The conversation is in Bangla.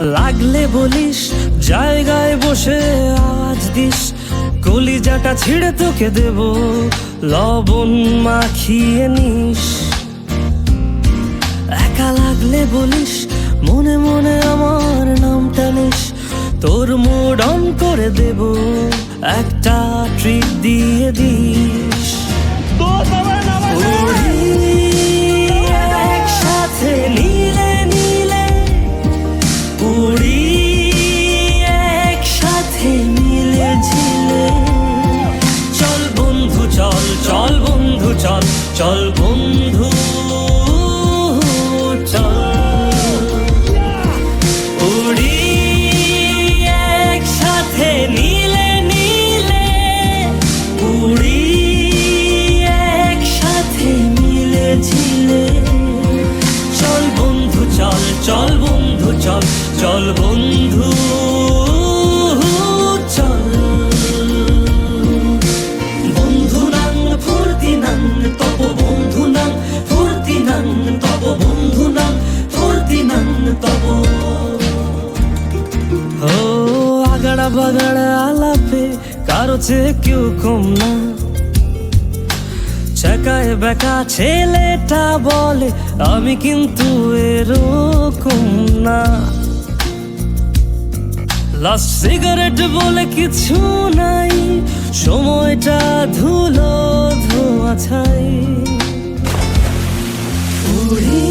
লাগলে বলিস, জায়গায় বসে আওয়াজ দিস, কলিজাটা ছিঁড়ে তোকে দেব, লবণ মাখিয়ে নিস। একা লাগলে বলিস, মনে মনে আমার নামটা নিস, তোর মুড অন করে দেব, একটা ট্রিট দিয়ে দিস। একসাথে নীলে নীলে উড়ি, একসাথে মিলে ঝিলে। চল বন্ধু চল, চল বন্ধু চল, চল বন্ধু চল। উড়ি একসাথে নীলে নীলে উড়ি, একসাথে মিলে ঝিলে। চল বন্ধু চল, চল বন্ধু চল, চল বন্ধু চল। বন্ধু নাং ফুর্তি নাং তব, বন্ধু নাং ফুর্তি নাং তব, বন্ধু নাং ফুর্তি নাং তব। ও আগাড়া বাগাড়া আলাপে কারো চেয়ে কেউ কম না, চাকায় বেকা ছেলেটা বলে আমি কিন্তু এরকম না। লাস্ট সিগারেট বলে কিছু নাই, সময়টা ধুলো ধোঁয়া ছাই। উড়ি